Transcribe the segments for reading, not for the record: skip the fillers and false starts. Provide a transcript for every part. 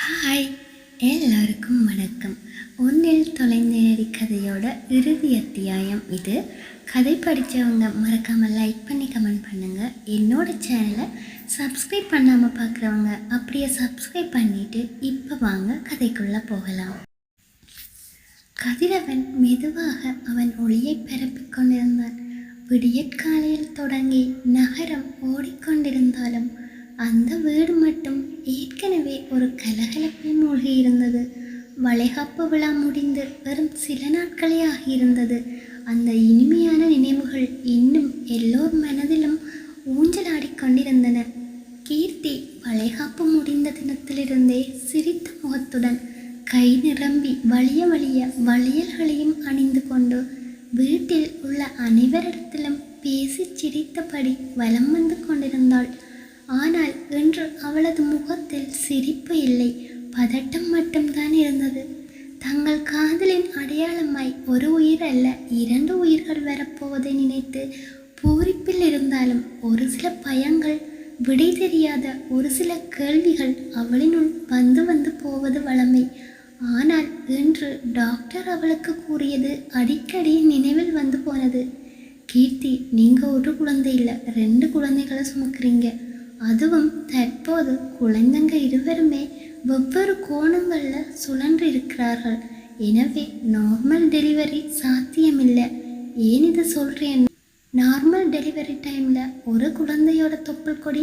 Hi, எல்லாருக்கும் வணக்கம். ஒன்றில் தொலைநேரி கதையோட இறுதி அத்தியாயம் இது. கதை படித்தவங்க மறக்காமல் லைக் பண்ணி கமெண்ட் பண்ணுங்கள். என்னோட சேனலை சப்ஸ்கிரைப் பண்ணாமல் பார்க்குறவங்க அப்படியே சப்ஸ்கிரைப் பண்ணிவிட்டு இப்போ வாங்க கதைக்குள்ளே போகலாம். கதிரவன் மெதுவாக அவன் ஒளியை பரப்பிக் கொண்டிருந்தான். விடியற்காலையில் தொடங்கி நகரம் ஓடிக்கொண்டிருந்தாலும் அந்த வீடு மட்டும் ஏற்கனவே ஒரு கலகலப்பில் மூழ்கியிருந்தது. வளைகாப்பு விழா முடிந்து வெறும் சில நாட்களே ஆகியிருந்தது. அந்த இனிமையான நினைவுகள் இன்னும் எல்லோர் மனதிலும் ஊஞ்சலாடிக்கொண்டிருந்தன. கீர்த்தி வளைகாப்பு முடிந்த தினத்திலிருந்தே சிரித்த முகத்துடன் கை நிரம்பி வலிய வலிய வளையல்களையும் அணிந்து கொண்டு வீட்டில் உள்ள அனைவரிடத்திலும் பேசி சிரித்தபடி வலம் வந்து கொண்டிருந்தாள். ஆனால் இன்று அவளது முகத்தில் சிரிப்பு இல்லை, பதட்டம் மட்டும்தான் இருந்தது. தங்கள் காதலின் அடையாளமாய் ஒரு உயிர் அல்ல 2 உயிர்கள் வரப்போவதை நினைத்து பூரிப்பில் இருந்தாலும் ஒரு சில பயங்கள், விடை தெரியாத ஒரு சில கேள்விகள் அவளினுள் வந்து வந்து போவது வழமை. ஆனால் இன்று டாக்டர் அவளுக்கு கூறியது அடிக்கடி நினைவில் வந்து போனது. கீர்த்தி, நீங்கள் ஒரு குழந்தை இல்லை, 2 குழந்தைகளை சுமக்கிறீங்க. அதுவும் தற்போது குழந்தைங்க இருவருமே வெவ்வேறு கோணங்களில் சுழன்று இருக்கிறார்கள். எனவே நார்மல் டெலிவரி சாத்தியமில்லை. ஏன் இது சொல்கிறேன்? நார்மல் டெலிவரி டைமில் ஒரு குழந்தையோட தொப்புள் கொடி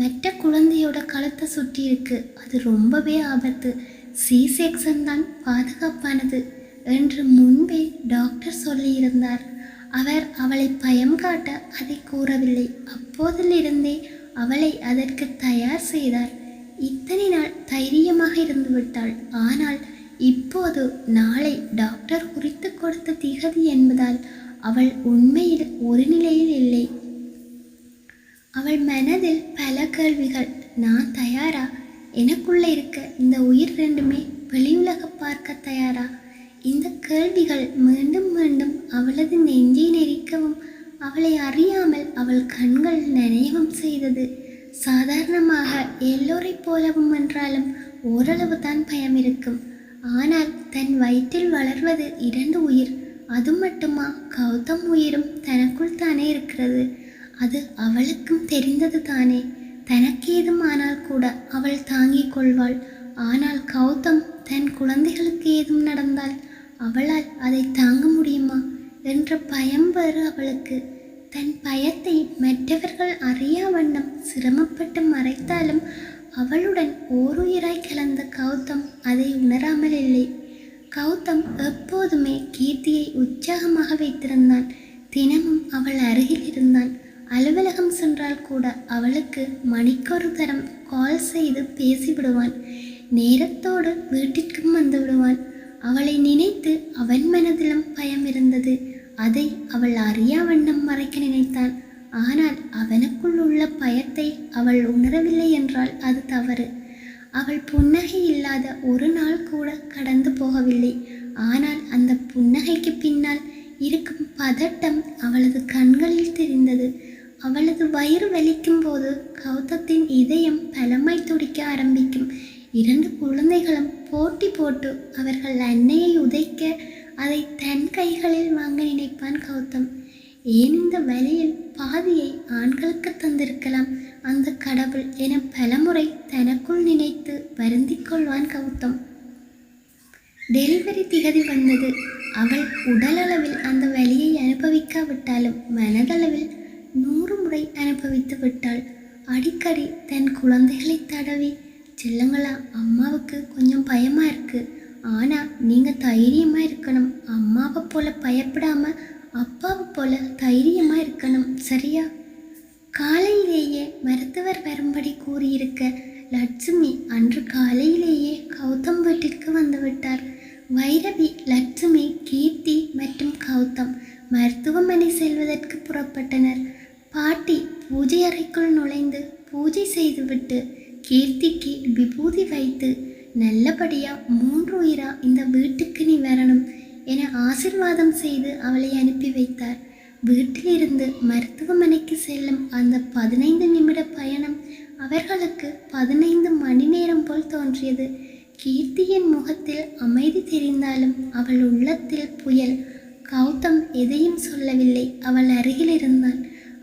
மற்ற குழந்தையோட கழுத்தை சுற்றி இருக்கு. அது ரொம்பவே ஆபத்து. சி செக்ஷன் தான் பாதுகாப்பானது என்று முன்பே டாக்டர் சொல்லியிருந்தார். அவர் அவளை பயம் காட்ட அதை கூறவில்லை. அப்போதிலிருந்தே அவளை அதற்கு தயார் செய்தார். இத்தனை நாள் தைரியமாக இருந்து விட்டாள். ஆனால் இப்போது நாளை டாக்டர் குறித்து கொடுத்த திகதி என்பதால் அவள் உண்மையில் ஒரு நிலையில் இல்லை. அவள் மனதில் பல கேள்விகள். நான் தயாரா? எனக்குள்ளே இருக்க இந்த உயிர் 2மே வெளியுலக பார்க்க தயாரா? இந்த கேள்விகள் மீண்டும் மீண்டும் அவளது நெஞ்சை நெரிக்கவும் அவளை அறியாமல் அவள் கண்கள் நனையவும் செய்தது. சாதாரணமாக எல்லோரை போலவும் என்றாலும் ஓரளவு தான் பயம் இருக்கும். ஆனால் தன் வயிற்றில் வளர்வது 2 உயிர். அது மட்டுமா? கௌதம் உயிரும் தனக்குள் தானே இருக்கிறது. அது அவளுக்கும் தெரிந்தது தானே. தனக்கேதும் ஆனால் கூட அவள் தாங்கிக் கொள்வாள். ஆனால் கௌதம் தன் குழந்தைகளுக்கு ஏதும் நடந்தால் அவளால் அதை தாங்க முடியுமா என்ற பயம் வேறு அவளுக்கு. தன் பயத்தை மற்றவர்கள் அறியா வண்ணம் சிரமப்பட்டு மறைத்தாலும் அவளுடன் ஓருயிராய் கலந்த கௌதம் அதை உணராமல் இல்லை. கௌதம் எப்போதுமே கீர்த்தியை உற்சாகமாக வைத்திருந்தான். தினமும் அவள் அருகில் இருந்தான். அலுவலகம் சென்றால் கூட அவளுக்கு மணிக்கொரு தரம் கால் செய்து பேசிவிடுவான். நேரத்தோடு வீட்டிற்கும் வந்து விடுவான். அவளை நினைத்து அவன் மனதிலும் பயம் இருந்தது. அதை அவள் அறியா வண்ணம் மறைக்க நினைத்தான். ஆனால் அவனுக்குள் உள்ள பயத்தை அவள் உணரவில்லை என்றால் அது தவறு. அவள் புன்னகை இல்லாத ஒரு நாள் கூட கடந்து போகவில்லை. ஆனால் அந்த புன்னகைக்கு பின்னால் இருக்கும் பதட்டம் அவளது கண்களில் தெரிந்தது. அவளது வயிறு வலிக்கும் போது கௌதத்தின் இதயம் பலமாய் துடிக்க ஆரம்பிக்கும். 2 குழந்தைகளும் போட்டி போட்டு அவர்கள் அன்னையை உதைக்க அதை தன் கைகளில் வாங்க நினைப்பான் கௌதம். ஏன் இந்த வழியில் பாதியை ஆண்களுக்கு தந்திருக்கலாம் அந்த கடவுள் என பலமுறை தனக்குள் நினைத்து வருந்திக் கொள்வான் கௌதம். டெலிவரி திகதி வந்தது. அவள் உடலளவில் அந்த வலியை அனுபவிக்காவிட்டாலும் மனதளவில் 100 முறை அனுபவித்து விட்டாள். அடிக்கடி தன் குழந்தைகளை தடவி, செல்லுங்களா, அம்மாவுக்கு கொஞ்சம் பயமாக இருக்குது. ஆனால் நீங்கள் தைரியமாக இருக்கணும். அம்மாவை போல பயப்படாமல் அப்பாவை போல தைரியமாக இருக்கணும், சரியா? காலையிலேயே மருத்துவர் வரும்படி கூறியிருக்க லட்சுமி அன்று காலையிலேயே கௌதம் வீட்டிற்கு வந்துவிட்டார். வைரவி, லட்சுமி, கீர்த்தி மற்றும் கௌதம் மருத்துவமனை செல்வதற்கு புறப்பட்டனர். பாட்டி பூஜை அறைக்குள் நுழைந்து பூஜை செய்துவிட்டு கீர்த்திக்கு விபூதி வைத்து, நல்லபடியாக 3 உயிரா இந்த வீட்டுக்கு நீ வரணும் என ஆசிர்வாதம் செய்து அவளை அனுப்பி வைத்தார். வீட்டிலிருந்து மருத்துவமனைக்கு செல்லும் அந்த 15 நிமிட பயணம் அவர்களுக்கு 15 மணி நேரம் போல் தோன்றியது. கீர்த்தியின் முகத்தில் அமைதி தெரிந்தாலும் அவள் உள்ளத்தில் புயல். கௌதம் எதையும் சொல்லவில்லை. அவள் அருகில் இருந்தான்.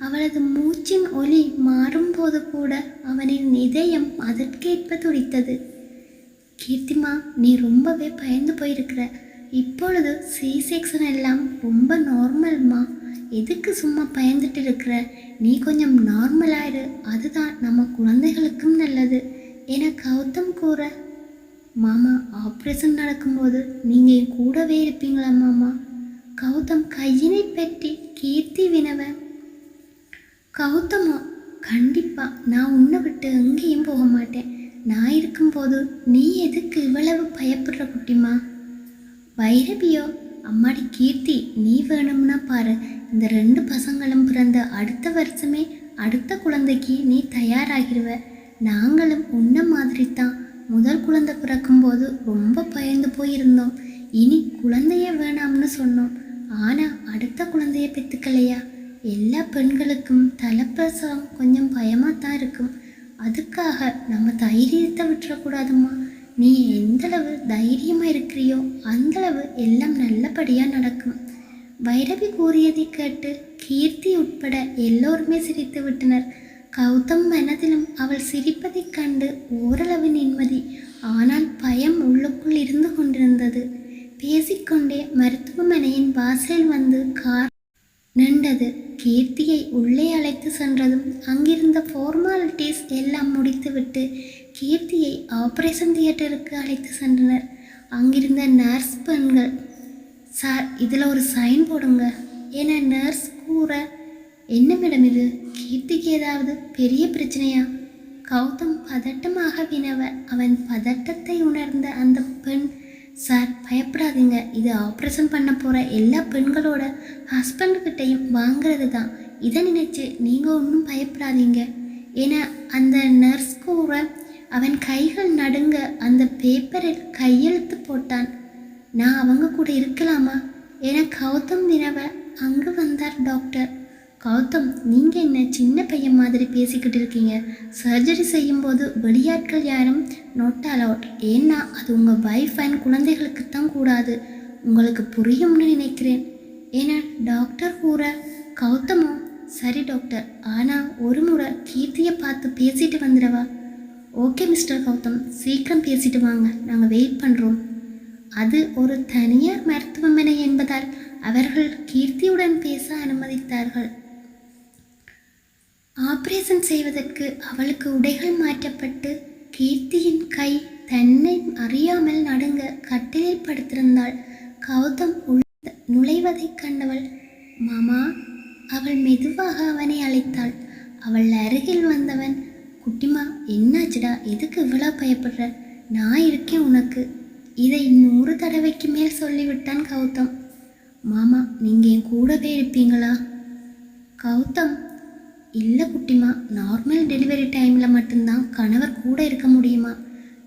அவளது மூச்சின் ஒலி மாறும்போது கூட அவனின் இதயம் அதற்கேற்ப துடித்தது. கீர்த்திமா, நீ ரொம்பவே பயந்து போயிருக்கிற. இப்பொழுது C-செக்ஷன் எல்லாம் ரொம்ப நார்மல்மா. எதுக்கு சும்மா பயந்துட்டு இருக்கிற? நீ கொஞ்சம் நார்மலாயிரு. அதுதான் நம்ம குழந்தைகளுக்கும் நல்லது என கௌதம் கூற, மாமா, ஆப்ரேஷன் நடக்கும்போது நீங்கள் என் கூடவே இருப்பீங்களா மாமா? கௌதம் கையினை பற்றி கீர்த்தி வினவ, கௌதமா, கண்டிப்பா நான் உன்னை விட்டு எங்கேயும் போக மாட்டேன். நான் இருக்கும்போது நீ எதுக்கு இவ்வளவு பயப்படுற குட்டிமா? வைரவியோ, அம்மாடி கீர்த்தி, நீ வேணும்னா பாரு, இந்த 2 பசங்களும் பிறந்த அடுத்த வருஷமே அடுத்த குழந்தைக்கு நீ தயாராகிடுவ. நாங்களும் உன்ன மாதிரி தான் முதல் குழந்தை பிறக்கும்போது ரொம்ப பயந்து போயிருந்தோம். இனி குழந்தைய வேணாம்னு சொன்னோம். ஆனால் அடுத்த குழந்தைய பெற்றுக்கலையா? எல்லா பெண்களுக்கும் தலைப்பிரசவம் கொஞ்சம் பயமாக தான் இருக்கும். அதுக்காக நம்ம தைரியத்தை விட்டுறக்கூடாதும்மா. நீ எந்தளவு தைரியமாக இருக்கிறியோ அந்தளவு எல்லாம் நல்லபடியாக நடக்கும். வைரவி கூறியதை கேட்டு கீர்த்தி உட்பட எல்லோருமே சிரித்து விட்டனர். கௌதம் மனதிலும் அவள் சிரிப்பதைக் கண்டு ஓரளவு நிம்மதி, ஆனால் பயம் உள்ளுக்குள் இருந்து கொண்டிருந்தது. பேசிக்கொண்டே மருத்துவமனையின் வாசல் வந்து கார் நின்றது. கீர்த்தியை உள்ளே அழைத்து சென்றதும் அங்கிருந்த ஃபார்மாலிட்டிஸ் எல்லாம் முடித்துவிட்டு கீர்த்தியை ஆபரேஷன் தியேட்டருக்கு அழைத்து சென்றனர். அங்கிருந்த நர்ஸ் பெண்கள், சார் இதில் ஒரு சைன் போடுங்க என நர்ஸ் கூற, என்ன மேடம் இது? கீர்த்திக்கு ஏதாவது பெரிய பிரச்சனையா? கௌதம் பதட்டமாக வினவ, அவன் பதட்டத்தை உணர்ந்த அந்த பெண், சார் பயப்படாதீங்க, இது ஆப்ரேஷன் பண்ண போகிற எல்லா பெண்களோட ஹஸ்பண்ட்கிட்டையும் வாங்கிறது தான். இதை நினைச்சு நீங்கள் ஒன்றும் பயப்படாதீங்க என அந்த நர்ஸ் கூற, அவன் கைகள் நடுங்க அந்த பேப்பரில் கையெழுத்து போட்டான். நான் அவங்க கூட இருக்கலாமா என கௌதம் வினவ, அங்கு வந்தார் டாக்டர். கௌதம், நீங்கள் என்ன சின்ன பையன் மாதிரி பேசிக்கிட்டு இருக்கீங்க? சர்ஜரி செய்யும்போது வெளியாட்கள் யாரும் நாட் அலவுட். ஏன்னா அது உங்கள் வைஃப் அண்ட் குழந்தைகளுக்கு தான் கூடாது. உங்களுக்கு புரியும்னு நினைக்கிறேன் என டாக்டர் கூற, கௌதமோ, சரி டாக்டர், ஆனால் ஒரு முறை கீர்த்தியை பார்த்து பேசிட்டு வந்துடவா? ஓகே மிஸ்டர் கௌதம், சீக்கிரம் பேசிட்டு வாங்க, நாங்கள் வெயிட் பண்ணுறோம். அது ஒரு தனியார் மருத்துவமனை என்பதால் அவர்கள் கீர்த்தியுடன் பேச அனுமதித்தார்கள். ஆபரேஷன் செய்வதற்கு அவளுக்கு உடைகள் மாற்றப்பட்டு கீர்த்தியின் கை தன்னை அறியாமல் நடுங்க கட்டிலில் படுத்திருந்தாள். கௌதம் நுழைவதைக் கண்டவள், மாமா. அவள் மெதுவாக அவனை அழைத்தாள். அவள் அருகில் வந்தவன், குட்டிமா, என்னாச்சுடா? எதுக்கு இவ்வளோ பயப்படுற? நான் இருக்கேன் உனக்கு. இதை 100 தடவைக்கு மேல் சொல்லிவிட்டான் கௌதம். மாமா, நீங்கள் என் கூடவே இருப்பீங்களா? கௌதம், இல்லை குட்டிமா, நார்மல் டெலிவரி டைமில் மட்டும்தான் கணவர் கூட இருக்க முடியுமா?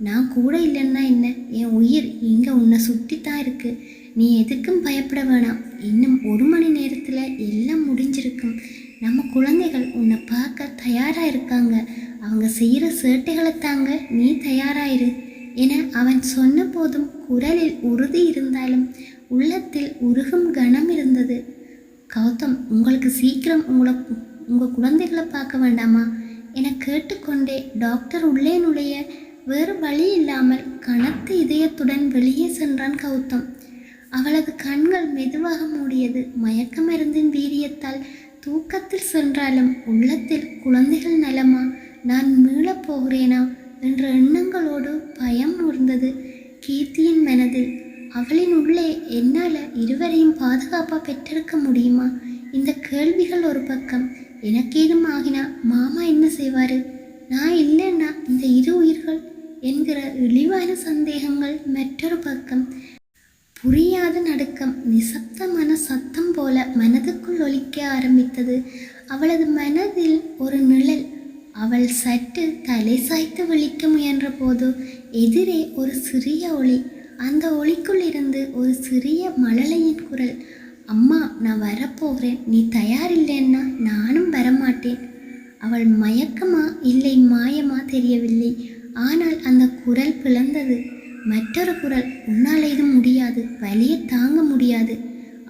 நான் கூட இல்லைன்னா என்ன? என் உயிர் இங்கே உன்னை சுற்றித்தான் இருக்குது. நீ எதுக்கும் பயப்பட வேணாம். இன்னும் 1 மணி நேரத்தில் எல்லாம் முடிஞ்சிருக்கும். நம்ம குழந்தைகள் உன்னை பார்க்க தயாராக இருக்காங்க. அவங்க செய்கிற சேட்டைகளை தாங்க நீ தயாராயிரு என அவன் சொன்ன போதும் குரலில் உறுதி இருந்தாலும் உள்ளத்தில் உருகும் கணம் இருந்தது. கௌதம், உங்களுக்கு சீக்கிரம் உங்கள் குழந்தைகளை பார்க்க வேண்டாமா என கேட்டுக்கொண்டே டாக்டர் உள்ளே நுழைய வேறு வழி இல்லாமல் கனத்த இதயத்துடன் வெளியே சென்றான் கௌதம். அவளது கண்கள் மெதுவாக மூடியது. மயக்க மருந்தின் வீரியத்தால் தூக்கத்தில் சென்றாலும் உள்ளத்தில் குழந்தைகள் நலமா, நான் மீளப் போகிறேனா என்ற எண்ணங்களோடு பயம் ஊர்ந்தது கீர்த்தியின் மனதில். அவளின் உள்ளே என்னால் இருவரையும் பாதுகாப்பாக பெற்றெடுக்க முடியுமா? இந்த கேள்விகள் ஒரு பக்கம். எனக்கேதும் ஆகினா மாமா என்ன செய்வார்? நான் இல்லைன்னா இந்த 2 உயிர்கள் என்கிற இழிவான சந்தேகங்கள் மற்றொரு பக்கம். புரியாத நடுக்கம் நிசப்தமான சத்தம் போல மனதுக்குள் ஒலிக்க ஆரம்பித்தது. அவளது மனதில் ஒரு நிழல். அவள் சற்று தலை சாய்த்து விழிக்க முயன்ற போது எதிரே ஒரு சிறிய ஒளி. அந்த ஒளிக்குள் இருந்து ஒரு சிறிய மழலையின் குரல், அம்மா, நான் வரப்போகிறேன். நீ தயாரில்லைன்னா நானும் வரமாட்டேன். அவள் மயக்கமா இல்லை மாயமா தெரியவில்லை. ஆனால் அந்த குரல் பிளந்தது. மற்றொரு குரல், உன்னால் இது முடியாது, வலியை தாங்க முடியாது.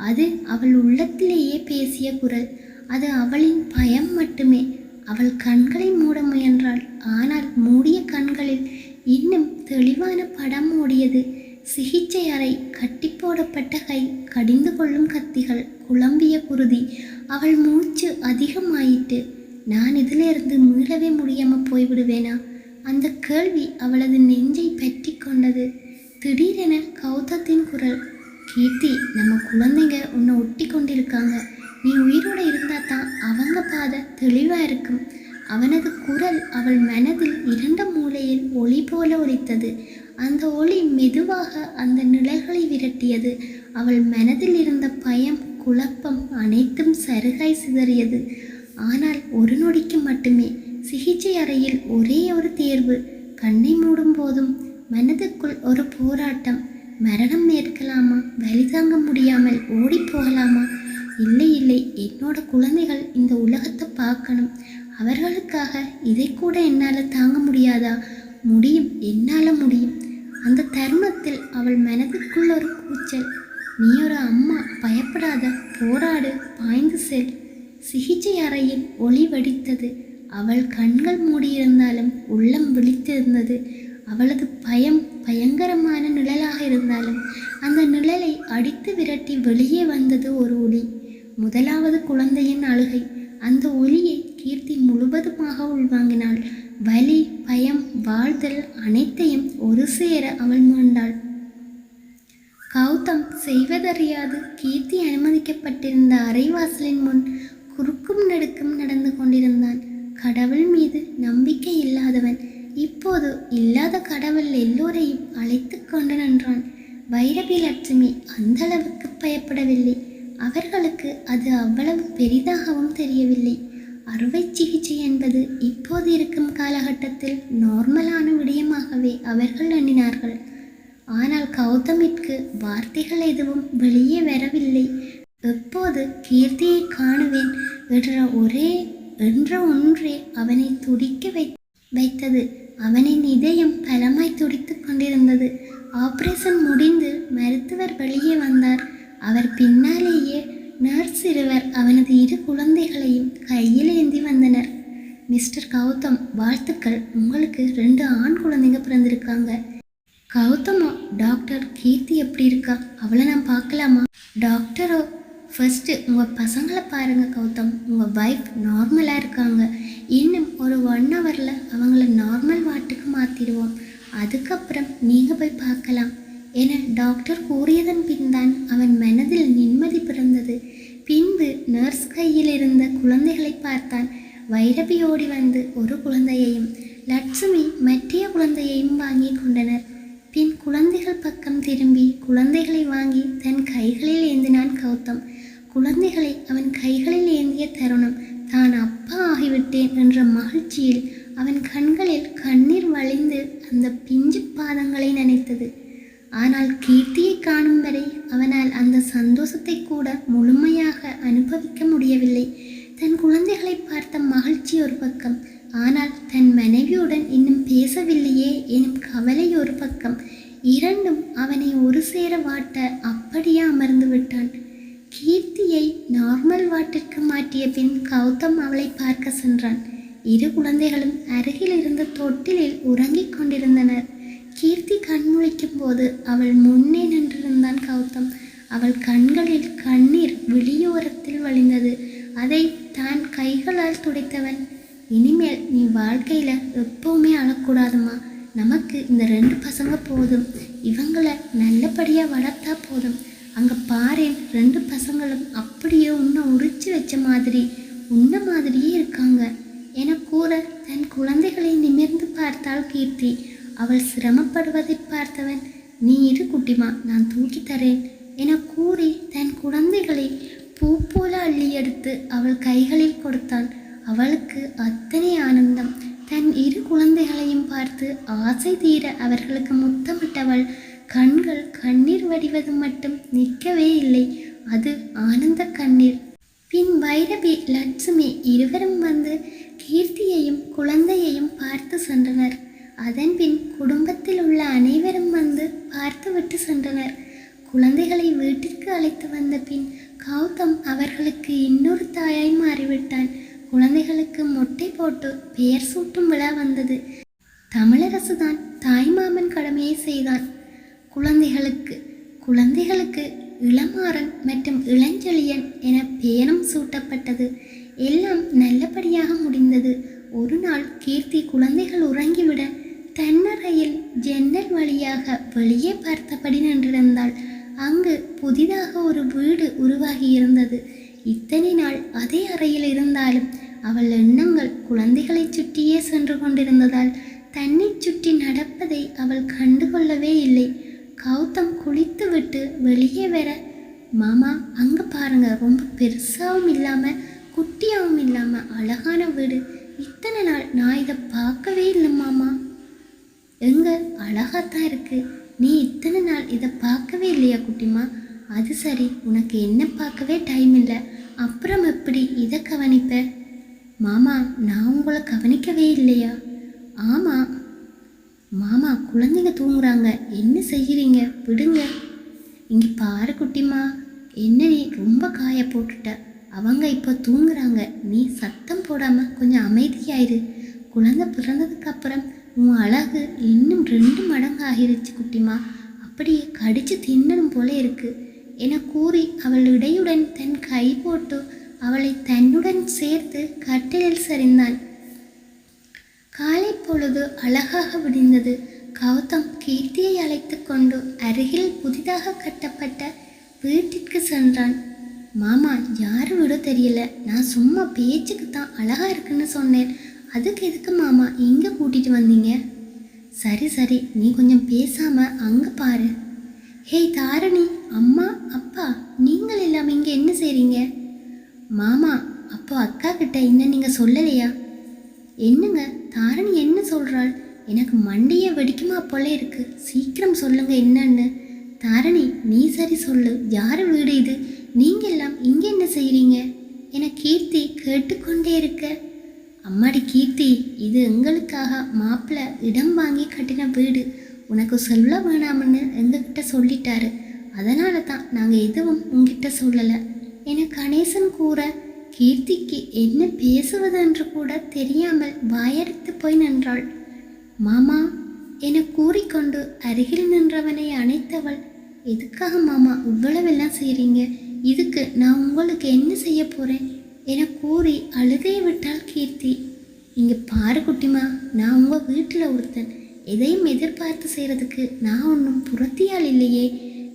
அது அவள் உள்ளத்திலேயே பேசிய குரல். அது அவளின் பயம் மட்டுமே. அவள் கண்களை மூட முயன்றாள். ஆனால் மூடிய கண்களில் இன்னும் தெளிவான படம் ஓடியது. சிகிச்சை அறை, கட்டி போடப்பட்ட கை, கடிந்து கொள்ளும் கத்திகள், குழம்பிய குருதி. அவள் மூச்சு அதிகமாயிட்டு. நான் இதிலிருந்து மீளவே முடியாம போய்விடுவேனா? அந்த கேள்வி அவளது நெஞ்சை பற்றி கொண்டது. திடீரென கௌதத்தின் குரல், கீர்த்தி, நம்ம குழந்தைங்க உன்னை ஒட்டி கொண்டிருக்காங்க. நீ உயிரோட இருந்தா தான் அவங்க பாதை தெளிவா இருக்கும். அவனது குரல் அவள் மனதில் இரண்ட மூலையில் ஒளி போல ஒலித்தது. அந்த ஒளி மெதுவாக அந்த நிழல்களை விரட்டியது. அவள் மனதில் இருந்த பயம், குழப்பம் அனைத்தும் சருகாய் சிதறியது. ஆனால் ஒரு நொடிக்கு மட்டுமே. சிகிச்சை அறையில் ஒரே ஒரு தேர்வு. கண்ணை மூடும் போதும் மனதுக்குள் ஒரு போராட்டம். மரணம் ஏற்கலாமா? வலி தாங்க முடியாமல் ஓடி போகலாமா? இல்லை இல்லை, என்னோட குழந்தைகள் இந்த உலகத்தை பார்க்கணும். அவர்களுக்காக இதை கூட என்னால் தாங்க முடியாதா? முடியும், என்னால் முடியும். அந்த தருணத்தில் அவள் மனதிற்குள் ஒரு கூச்சல். நீ ஒரு அம்மா, பயப்படாத, போராடு, பாய்ந்து செல். சிகிச்சை அறையில் ஒளி வடித்தது. அவள் கண்கள் மூடியிருந்தாலும் உள்ளம் விழித்திருந்தது. அவளது பயம் பயங்கரமான நிழலாக இருந்தாலும் அந்த நிழலை அடித்து விரட்டி வெளியே வந்தது ஒரு ஒளி. முதலாவது குழந்தையின் அழுகை. அந்த ஒளியை கீர்த்தி முழுவதுமாக உள்வாங்கினாள். வலி, பயம், வாழ்தல் அனைத்தையும் ஒரு சேர அவள் மீண்டாள். கௌதம் செய்வதறியாது கீர்த்தி அனுமதிக்கப்பட்டிருந்த அறைவாசலின் முன் குறுக்கும் நெடுக்கும் நடந்து கொண்டிருந்தான். கடவுள் மீது நம்பிக்கை இல்லாதவன் இப்போது இல்லாத கடவுள் எல்லோரையும் அழைத்து கொண்டு நின்றான். வைரவி லட்சுமி அந்த அளவுக்கு பயப்படவில்லை. அவர்களுக்கு அது அவ்வளவு பெரிதாகவும் தெரியவில்லை. அறுவை சிகிச்சை என்பது இப்போது இருக்கும் காலகட்டத்தில் நார்மலான விடயமாகவே அவர்கள் எண்ணினார்கள். ஆனால் கௌதமிற்கு வார்த்தைகள் எதுவும் வெளியே வரவில்லை. எப்போது கீர்த்தியை காணுவேன் என்ற ஒன்றே அவனை துடிக்க வைத்தது. அவனின் இதயம் பலமாய் துடித்து கொண்டிருந்தது. ஆபரேஷன் முடிந்து மருத்துவர் வெளியே வந்தார். அவர் பின்னாலேயே நர்ஸ் இருவர் அவனது இரு குழந்தைகளையும் கையில் ஏந்தி வந்தனர். மிஸ்டர் கௌதம், வாழ்த்துக்கள், உங்களுக்கு 2 ஆண் குழந்தைங்க பிறந்திருக்காங்க. கௌதமா, டாக்டர், கீர்த்தி எப்படி இருக்கா? அவளை நான் பார்க்கலாமா? டாக்டரோ, ஃபர்ஸ்ட்டு உங்கள் பசங்களை பாருங்கள் கௌதம். உங்கள் வைஃப் நார்மலாக இருக்காங்க. இன்னும் ஒரு 1 ஹவரில் அவங்கள நார்மல் வாட்டுக்கு மாற்றிடுவோம். அதுக்கப்புறம் நீங்கள் போய் பார்க்கலாம் என டாக்டர் கூறியதன் பின்தான் அவன் மனதில் நிம்மதி பிறந்தது. பின்பு நர்ஸ் கையில் இருந்த குழந்தைகளை பார்த்தான். வைரவி ஓடி வந்து ஒரு குழந்தையையும் லட்சுமி மற்றைய குழந்தையையும் வாங்கி கொண்டனர். பின் குழந்தைகள் பக்கம் திரும்பி குழந்தைகளை வாங்கி தன் கைகளில் ஏந்தினான் கௌதம். குழந்தைகளை அவன் கைகளில் ஏந்திய தருணம் தான் அப்பா ஆகிவிட்டேன் என்ற மகிழ்ச்சியில் அவன் கண்களில் கண்ணீர் வழிந்து அந்த பிஞ்சு பாதங்களை நினைத்தது. ஆனால் கீர்த்தியை காணும் வரை அவனால் அந்த சந்தோஷத்தை கூட முழுமையாக அனுபவிக்க முடியவில்லை. தன் குழந்தைகளை பார்த்த மகிழ்ச்சி ஒரு பக்கம், ஆனால் தன் மனைவியுடன் இன்னும் பேசவில்லையே எனும் கவலை ஒரு பக்கம். இரண்டும் அவனை ஒரு சேர வாட்ட அப்படியே அமர்ந்து விட்டான். கீர்த்தியை நார்மல் வாட்டிற்கு மாற்றிய பின் கௌதம் அவளை பார்க்க சென்றான். இரு குழந்தைகளும் அருகில் இருந்த தொட்டிலில் உறங்கிக் கொண்டிருந்தனர். கீர்த்தி கண்முழிக்கும் போது அவள் முன்னே நின்றிருந்தான் கௌதம். அவள் கண்களில் கண்ணீர் விழியோரத்தில் வழிந்தது. அதை தான் கைகளால் துடைத்தவன். இனிமேல் நீ வாழ்க்கையில எப்பவுமே அழக்கூடாதுமா. நமக்கு இந்த 2 பசங்க போதும். இவங்களை நல்லபடியா வளர்த்தா போதும். அங்க பாரேன், 2 பசங்களும் அப்படியே உன்னை உரிச்சு வச்ச மாதிரி உன்ன மாதிரியே இருக்காங்க என கூற தன் குழந்தைகளை நிமிர்ந்து பார்த்தாள் கீர்த்தி. அவள் சிரமப்படுவதை பார்த்தவன், நீ இரு குட்டிமா, நான் தூக்கி தரேன் என கூறி தன் குழந்தைகளை பூ போல அள்ளி எடுத்து அவள் கைகளில் கொடுத்தான். அவளுக்கு அத்தனை ஆனந்தம். தன் இரு குழந்தைகளையும் பார்த்து ஆசை தீர அவர்களுக்கு முத்தமிட்டவள் கண்கள் கண்ணீர் வடிவது மட்டும் நிற்கவே இல்லை. அது ஆனந்த கண்ணீர். பின் வைரவி, லட்சுமி இருவரும் வந்து கீர்த்தியையும் குழந்தையையும் பார்த்து சென்றனர். அதன்பின் குடும்பத்தில் உள்ள அனைவரும் வந்து விட்டு சென்றனர். குழந்தைகளை வீட்டிற்கு அழைத்து வந்த பின் கௌதம் அவர்களுக்கு இன்னொரு தாயாய் மாறிவிட்டான். குழந்தைகளுக்கு மொட்டை போட்டு பெயர் சூட்டும் விழா வந்தது. தமிழரசுதான் தாய்மாமன் கடமையை செய்தான். குழந்தைகளுக்கு இளமாறன் மற்றும் இளஞ்செழியன் என பெயரும் சூட்டப்பட்டது. எல்லாம் நல்லபடியாக முடிந்தது. ஒரு நாள் கீர்த்தி குழந்தைகள் உறங்கிவிட தன்னறையில் ஜன்னல் வழியாக வெளியே பார்த்தபடி நின்றிருந்தாள். அங்கு புதிதாக ஒரு வீடு உருவாகி இருந்தது. இத்தனை நாள் அதே அறையில் இருந்தாலும் அவள் எண்ணங்கள் குழந்தைகளை சுற்றியே சென்று கொண்டிருந்ததால் தன்னை சுற்றி நடப்பதை அவள் கண்டுகொள்ளவே இல்லை. கௌதம் குளித்து விட்டு வெளியே வர, மாமா அங்க பாருங்க, ரொம்ப பெருசாகவும் இல்லாம குட்டியாகவும் இல்லாம அழகான வீடு. இத்தனை நாள் நான் இதை பார்க்கவே இல்லை மாமா. எங்க அழகாத்தான் இருக்கு. நீ இத்தனை நாள் இதை பார்க்கவே இல்லையா குட்டிமா? அது சரி, உனக்கு என்ன பார்க்கவே டைம் இல்லை, அப்புறம் எப்படி இதை கவனிப்ப? மாமா நான் உங்களை கவனிக்கவே இல்லையா? ஆமாம் மாமா, குழந்தைங்க தூங்குறாங்க, என்ன செய்கிறீங்க? விடுங்க. இங்கே பாரு குட்டிமா, என்ன நீ ரொம்ப காய போட்டுட்ட. அவங்க இப்போ தூங்குறாங்க, நீ சத்தம் போடாமல் கொஞ்சம் அமைதியாயிரு. குழந்தை பிறந்ததுக்கு அப்புறம் உன் அழகு இன்னும் 2 மடங்கு ஆகிருச்சு குட்டிமா. அப்படியே கடிச்சு தின்னணும் போல இருக்கு என கூறி அவள் இடையுடன் தன் கை போட்டு அவளை தன்னுடன் சேர்த்து கட்டிலில் சரிந்தான். காலை பொழுது அழகாக விடிந்தது. கௌதம் கீர்த்தியை அழைத்து கொண்டு அருகில் புதிதாக கட்டப்பட்ட வீட்டிற்கு சென்றான். மாமா யாரு விட தெரியல, நான் சும்மா பேச்சுக்கு தான் அழகா இருக்குன்னு சொன்னேன். அதுக்கு எதுக்கு மாமா இங்கே கூட்டிட்டு வந்தீங்க? சரி சரி, நீ கொஞ்சம் பேசாம அங்கே பாரு. ஹேய் தாரணி, அம்மா அப்பா நீங்கள் எல்லாம் இங்கே என்ன செய்றீங்க? மாமா அப்போ அக்கா கிட்ட இன்னும் நீங்கள் சொல்லலையா? என்னங்க தாரணி என்ன சொல்கிறாள்? எனக்கு மண்டையை வெடிக்குமா போல இருக்கு. சீக்கிரம் சொல்லுங்க என்னன்னு. தாரணி நீ சரி சொல்லு, யார் வீடு இது? நீங்கள் எல்லாம் இங்கே என்ன செய்கிறீங்க என கீர்த்தி கேட்டுக்கொண்டே இருக்க, அம்மாடி கீர்த்தி, இது எங்களுக்காக மாப்பிள்ளை இடம் வாங்கி கட்டின வீடு. உனக்கு சொல்ல வேணாம்னு எங்ககிட்ட சொல்லிட்டாரு. அதனால தான் நாங்கள் எதுவும் உங்ககிட்ட சொல்லலை என கணேசன் கூற, கீர்த்திக்கு என்ன பேசுவது என்று கூட தெரியாமல் வாயடித்து போய் நின்றாள். மாமா என கூறிக்கொண்டு அருகில் நின்றவனை அணைத்தவள், எதுக்காக மாமா இவ்வளவெல்லாம் செய்கிறீங்க? இதுக்கு நான் உங்களுக்கு என்ன செய்ய போகிறேன் என கூறி அழுகையை விட்டாள் கீர்த்தி. இங்கே பாரு குட்டிமா, நான் உங்கள் வீட்டில் ஒருத்தன். எதையும் எதிர்பார்த்து செய்கிறதுக்கு நான் ஒன்றும் புறத்தியால் இல்லையே.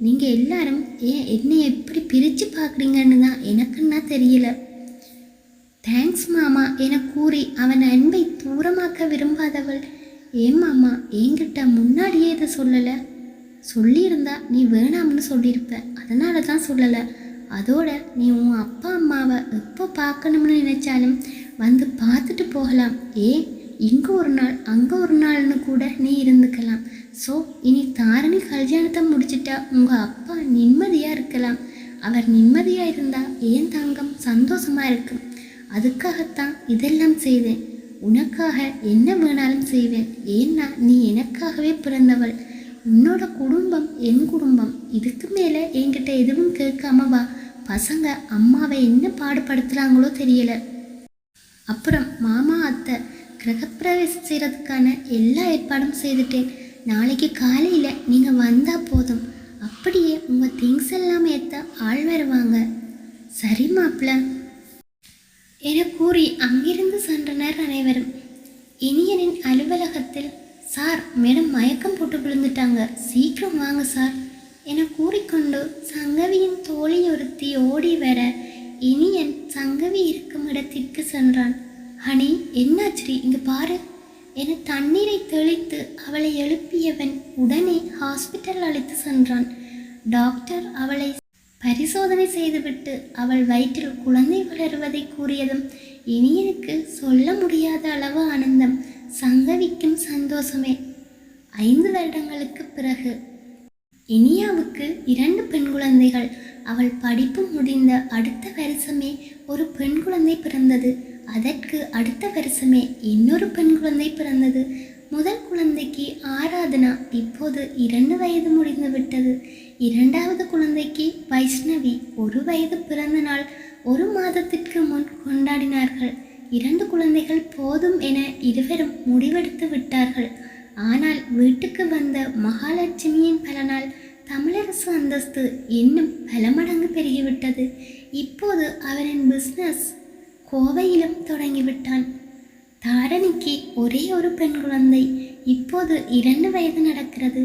நீங்கள் எல்லாரும் என்னை எப்படி பிரித்து பார்க்குறீங்கன்னு தான் எனக்குன்னா தெரியல. தேங்க்ஸ் மாமா என கூறி அவன் அன்பை தூரமாக்க விரும்பாதவள், ஏன் மாமா என்கிட்ட முன்னாடியே இதை சொல்லலை? சொல்லியிருந்தா நீ வேணாம்னு சொல்லியிருப்ப, அதனால தான் சொல்லலை. அதோட நீ உன் அப்பா அம்மாவை எப்போ பார்க்கணும்னு நினைச்சாலும் வந்து பார்த்துட்டு போகலாம். இங்கே ஒரு நாள் அங்கே ஒரு நாள்னு கூட நீ இருந்துக்கலாம். ஸோ இனி தாரணி கல்யாணத்தை முடிச்சிட்டா உங்கள் அப்பா நிம்மதியாக இருக்கலாம். அவர் நிம்மதியாக இருந்தால் ஏன் தங்கம் சந்தோஷமாக இருக்கும். அதுக்காகத்தான் இதெல்லாம் செய்தேன். உனக்காக என்ன வேணாலும் செய்வேன். ஏன்னா நீ எனக்காகவே பிறந்தவள். உன்னோட குடும்பம் என் குடும்பம். இதுக்கு மேலே என்கிட்ட எதுவும் கேட்காம வா. பசங்க அம்மாவை என்ன பாடுபடுத்துகிறாங்களோ தெரியல. அப்புறம் மாமா அத்தை கிரகப்பிரவேசம் செய்கிறதுக்கான எல்லா ஏற்பாடும் செய்துட்டேன். நாளைக்கு காலையில் நீங்கள் வந்தால் போதும். அப்படியே உங்கள் திங்ஸ் எல்லாம் ஏற்ற ஆள் வருவாங்க. சரி மாப்பிள்ள என கூறி அங்கிருந்து சென்றனர் அனைவரும். இனியனின் அலுவலகத்தில், சார் மேடம் மயக்கம் போட்டு விழுந்துட்டாங்க, சீக்கிரம் வாங்க சார் என கூறிக்கொண்டு சங்கவியின் தோழி ஒருத்தி ஓடி வர இனியன் சங்கவி இருக்கும் இடத்திற்கு சென்றான். ஹனி என்னாச்சு இங்கே பாரு என தண்ணீரை தெளித்து அவளை எழுப்பியவன் உடனே ஹாஸ்பிட்டல் அழைத்து சென்றான். டாக்டர் அவளை பரிசோதனை செய்துவிட்டு அவள் வயிற்றில் குழந்தை வளருவதை கூறியதும் இனியனுக்கு சொல்ல முடியாத அளவு ஆனந்தம். சங்கவிக்கும் சந்தோஷமே. 5 வருடங்களுக்கு பிறகு இனியாவுக்கு 2 பெண் குழந்தைகள். அவள் படிப்பு முடிந்த அடுத்த வருஷமே ஒரு பெண் குழந்தை பிறந்தது. அதற்கு அடுத்த வருஷமே இன்னொரு பெண் குழந்தை பிறந்தது. முதல் குழந்தைக்கு ஆராதனா இப்போது 2 வயது முடிந்து விட்டது. இரண்டாவது குழந்தைக்கு வைஷ்ணவி 1 வயது பிறந்த நாள் 1 மாதத்திற்கு முன் கொண்டாடினார்கள். 2 குழந்தைகள் போதும் என இருவரும் முடிவெடுத்து விட்டார்கள். ஆனால் வீட்டுக்கு வந்த மகாலட்சுமியின் பலனால் தமிழரசு அந்தஸ்து இன்னும் பல மடங்கு பெருகிவிட்டது. இப்போது அவரின் பிஸ்னஸ் கோவையிலும் தொடங்கிவிட்டான். தாரணிக்கு ஒரே ஒரு பெண் குழந்தை, இப்போது 2 வயது நடக்கிறது.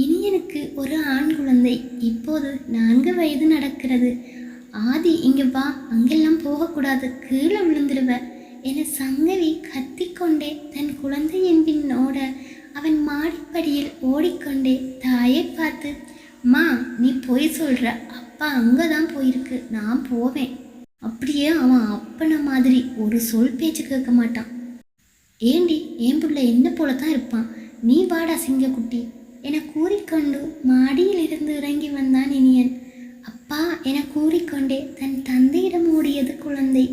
இனியனுக்கு ஒரு ஆண் குழந்தை, இப்போது 4 வயது நடக்கிறது. ஆதி, இங்கே வா, அங்கெல்லாம் போகக்கூடாது, கீழே விழுந்துடுவ என சங்கவி கத்திக்கொண்டே தன் குழந்தையின் பின் ஓட அவன் மாடிப்படியில் ஓடிக்கொண்டே தாயை பார்த்து, மா நீ போய் சொல்கிற, அப்பா அங்கே தான் போயிருக்கு, நான் போவேன். அப்படியே அவன் அப்பன மாதிரி ஒரு சொல் பேச்சு கேட்க மாட்டான். ஏண்டி, என் பிள்ளை என்ன போல தான் இருப்பான், நீ வாடா சிங்கக்குட்டி என கூறிக்கொண்டு மாடியில் இருந்து இறங்கி வந்தான் இனியன். அப்பா என கூறிக்கொண்டே தன் தந்தையிடம் ஓடியது குழந்தை.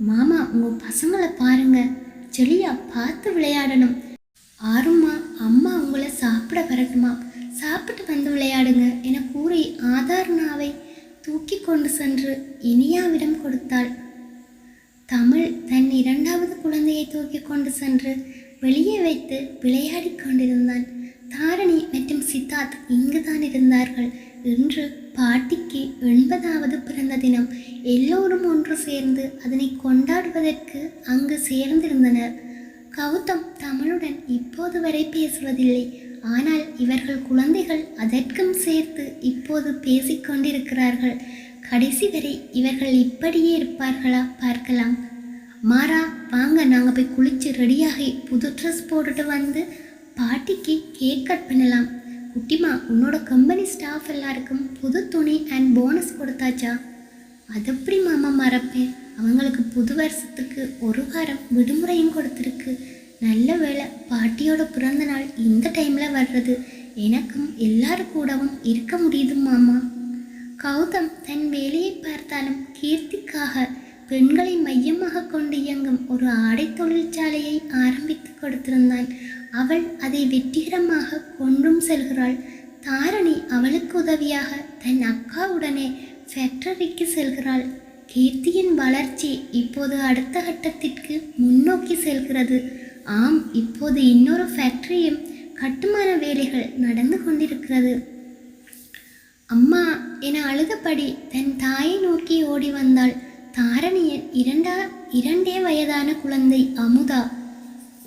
மாமா, உங்கள் பசங்களை பாருங்க, செளியா பார்த்து விளையாடணும். ஆறுமா, அம்மா உங்களை சாப்பிட வரட்டுமா, சாப்பிட்டு வந்து விளையாடுங்க என கூறி ஆதார்னாவை தூக்கி கொண்டு சென்று இனியாவிடம் கொடுத்தாள். தமிழ் தன் 2வது குழந்தையை தூக்கி கொண்டு சென்று வெளியே வைத்து விளையாடி கொண்டிருந்தான். தாரணி மற்றும் சித்தார்த் இங்குதான் இருந்தார்கள். இன்று பாட்டிக்கு 80வது பிறந்த தினம். எல்லோரும் ஒன்று சேர்ந்து அதனை கொண்டாடுவதற்கு அங்கு சேர்ந்திருந்தனர். கௌதம் தமிழுடன் இப்போது வரை பேசுவதில்லை. ஆனால் இவர்கள் குழந்தைகள் அதற்கும் சேர்த்து இப்போது பேசிக்கொண்டிருக்கிறார்கள். கடைசி வரை இவர்கள் இப்படியே இருப்பார்களா பார்க்கலாம். மாறா, வாங்க, நாங்கள் போய் குளிச்சு ரெடியாகி புது ட்ரெஸ் போட்டுட்டு வந்து பாட்டிக்கு கேக் கட் பண்ணலாம். குட்டிமா, உன்னோட கம்பெனி ஸ்டாஃப் எல்லாருக்கும் புது துணி அண்ட் போனஸ் கொடுத்தாச்சா? அது எப்படி மாமா மறப்பேன், அவங்களுக்கு புது வருஷத்துக்கு 1 வாரம் விடுமுறையும் கொடுத்துருக்கு. நல்ல வேளை பாட்டியோட பிறந்த நாள் இந்த டைமில் வர்றது, எனக்கும் எல்லாரும் கூடவும் இருக்க முடியுது மாமா. கௌதம் தன் வேலையை பார்த்தாலும் கீர்த்திக்காக பெண்களை மையமாக கொண்டு இயங்கும் ஒரு ஆடை தொழிற்சாலையை ஆரம்பித்து கொடுத்திருந்தான். அவள் அதை வெற்றிகரமாக கொண்டும் செல்கிறாள். தாரணி அவளுக்கு உதவியாக தன் அக்காவுடனே ஃபேக்டரிக்கு செல்கிறாள். கீர்த்தியின் வளர்ச்சி இப்போது அடுத்த கட்டத்திற்கு முன்னோக்கி செல்கிறது. ஆம், இப்போது இன்னொரு ஃபேக்டரியும் கட்டுமான வேலைகள் நடந்து கொண்டிருக்கிறது. அம்மா என அழுதபடி தன் தாயை நோக்கி ஓடி வந்தாள். தாரணியின் 2 வயதான குழந்தை அமுதா.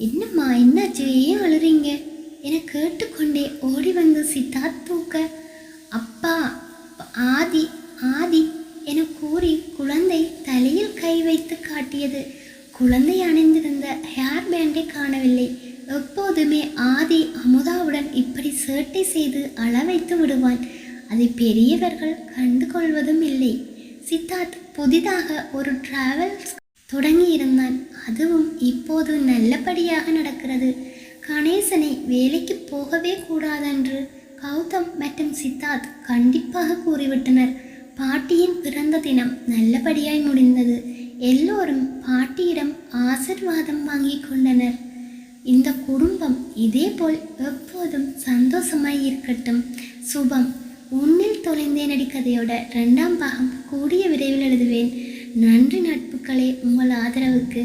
என்னம்மா, என்னாச்சு, ஏன் அழுறீங்க என கேட்டுக்கொண்டே ஓடி வந்து சித்தார்த் தூக்க, அப்பா ஆதி ஆதி என கூறி குழந்தை தலையில் கை வைத்து காட்டியது. குழந்தை அணிந்திருந்த ஹேர் பேண்டை காணவில்லை. எப்போதுமே ஆதி அமுதாவுடன் இப்படி சேட்டை செய்து அள வைத்து விடுவான். அதை பெரியவர்கள் கண்டு கொள்வதும் இல்லை. சித்தார்த் புதிதாக ஒரு டிராவல்ஸ் தொடங்கி இருந்தான். அதுவும் இப்போது நல்லபடியாக நடக்கிறது. கணேசனை வேலைக்கு போகவே கூடாதென்று கௌதம் மற்றும் சித்தார்த் கண்டிப்பாக கூறிவிட்டனர். பாட்டியின் பிறந்த தினம் நல்லபடியாய் முடிந்தது. எல்லோரும் பாட்டியிடம் ஆசிர்வாதம் வாங்கி கொண்டனர். இந்த குடும்பம் இதேபோல் எப்போதும் சந்தோஷமாய் இருக்கட்டும். சுபம். உன்னில் தொலைந்தேனடி கதையோட 2ஆம் பாகம் கூடிய விரைவில் எழுதுவேன். நன்றி நட்புகளே உங்கள் ஆதரவுக்கு.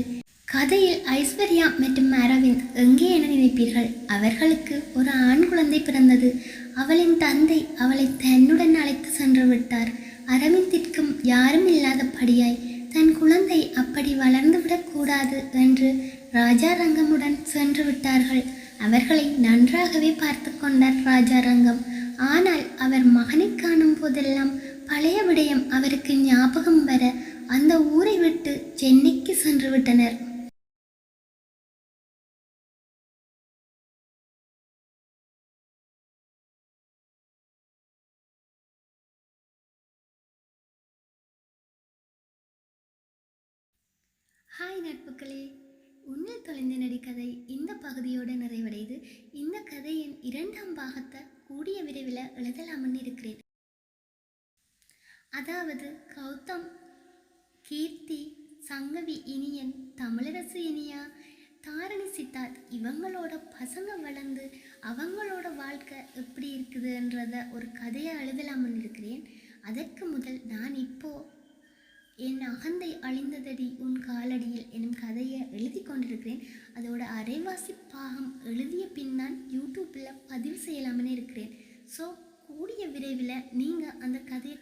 கதையில் ஐஸ்வர்யா மற்றும் அரவிந்த் எங்கே என நினைப்பீர்கள்? அவர்களுக்கு ஒரு ஆண் குழந்தை பிறந்தது. அவளின் தந்தை அவளை தன்னுடன் அழைத்து சென்று விட்டார். அரவிந்திற்கும் யாரும் இல்லாதபடியாய் தன் குழந்தை அப்படி வளர்ந்துவிடக்கூடாது என்று ராஜாரங்கமுடன் சென்று விட்டார்கள். அவர்களை நன்றாகவே பார்த்து கொண்டார் ராஜாரங்கம். ஆனால் அவர் மகனை காணும் போதெல்லாம் பழைய விடயம் அவருக்கு ஞாபகம் வர அந்த ஊரை விட்டு சென்னைக்கு சென்று விட்டனர். ஹாய் நட்புகளே, உன்னில் தொலைந்தேனடி கதை இந்த பகுதியோடு நிறைவடையுது. இந்த கதையின் 2ஆம் பாகத்தை கூடிய விரைவில் எழுதலாம்னு இருக்கிறேன். அதாவது கௌதம், கீர்த்தி, சங்கவி, இனியன், தமிழரசு இனியா, தாரணி சித்தார்த் இவங்களோட பசங்க வளர்ந்து அவங்களோட வாழ்க்கை எப்படி இருக்குதுன்றத ஒரு கதையை எழுதலாம்னு இருக்கிறேன். அதற்கு முதல் நான் இப்போது என் அகந்தை அழிந்ததடி உன் காலடியில் எனும் கதையை எழுதி கொண்டிருக்கிறேன். அதோட அரைவாசி பாகம் எழுதிய பின் தான் யூடியூப்பில் பதிவு செய்யலாம்னு இருக்கிறேன். ஸோ கூடிய விரைவில் நீங்கள் அந்த கதையை